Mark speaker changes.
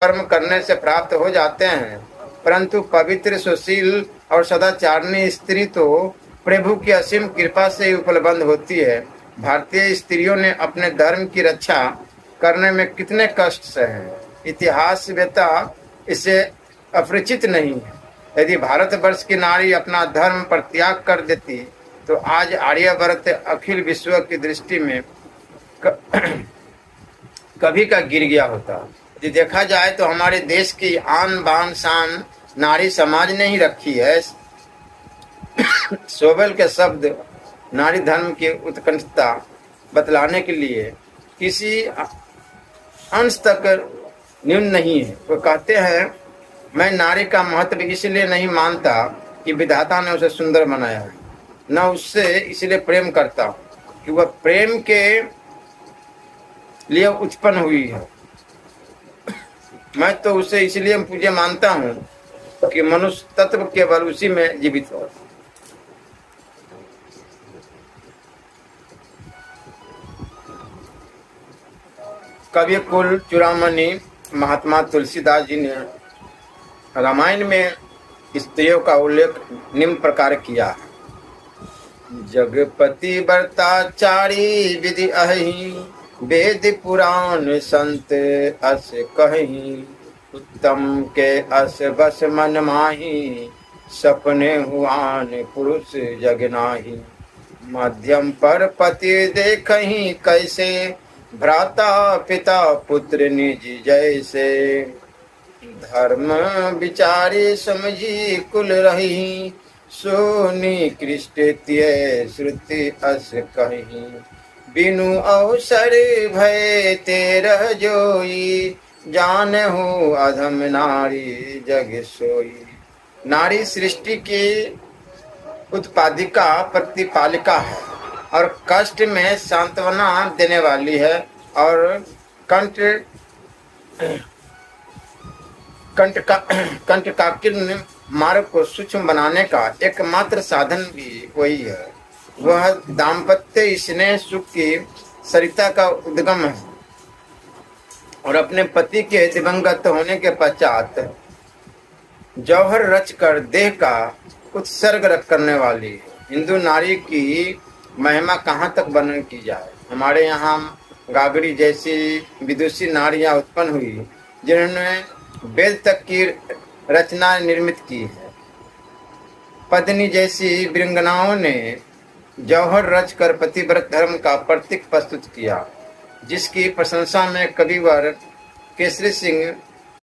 Speaker 1: कर्म करने से प्राप्त हो जाते हैं, परंतु पवित्र, सुशील और सदाचारणी स्त्री तो प्रभु की असीम कृपा से ही उपलब्ध होती है। भारतीय स्त्रियों ने अपने धर्म की रक्षा करने में कितने कष्ट सहे, इतिहास वेता इससे अपरिचित नहीं है। यदि भारतवर्ष की नारी अपना धर्म पर त्याग कर देती तो आज आर्यवर्त अखिल विश्व की दृष्टि में कभी का गिर गया होता। यदि देखा जाए तो हमारे देश की आन बान शान नारी समाज ने ही रखी है। सोबेल के शब्द नारी धर्म की उत्कंठता बतलाने के लिए किसी अंश तक न्यून नहीं है। वो कहते हैं, मैं नारी का महत्व इसलिए नहीं मानता कि विधाता ने उसे सुंदर बनाया है, न उससे इसलिए प्रेम करता कि वह प्रेम के लिए उत्पन्न हुई है। मैं तो उसे इसलिए पूज्य मानता हूँ कि मनुष्य तत्व केवल उसी में जीवित हो। कवि कुल चूड़ामणि महात्मा तुलसीदास जी ने रामायण में स्त्रियों का उल्लेख निम्न प्रकार किया है। जगपति व्रताचारी विधि अहि, वेद पुराण संत अस कहि, उत्तम के अस बस मन माही, सपने हुआन पुरुष जग नाही। मध्यम पर पति देखहि कैसे, भ्राता पिता पुत्र निज जैसे। धर्म विचारे समझी कुल रही, सोनी कृष्ण श्रुति अस कही। बिनु अवसर भय तेरह जोई, जानहु अधम नारी जग सोई। नारी सृष्टि की उत्पादिका प्रतिपालिका है और कष्ट में सांत्वना देने वाली है और कंटकाकीर्ण मार्ग को सूक्ष्म बनाने का एकमात्र साधन भी वही है। वह दाम्पत्य स्नेह सुख की सरिता का उद्गम है और अपने पति के दिवंगत होने के पश्चात जौहर रचकर देह का उत्सर्ग करने वाली हिंदू नारी की महिमा कहाँ तक वर्णन की जाए। हमारे यहाँ गागड़ी जैसी विदुषी नारियां उत्पन्न हुई जिन्होंने वेद तक की रचना निर्मित की है। पद्मिनी जैसी वृंगनाओं ने जौहर रचकर पतिव्रत धर्म का प्रतीक प्रस्तुत किया, जिसकी प्रशंसा में कविवर केसरी सिंह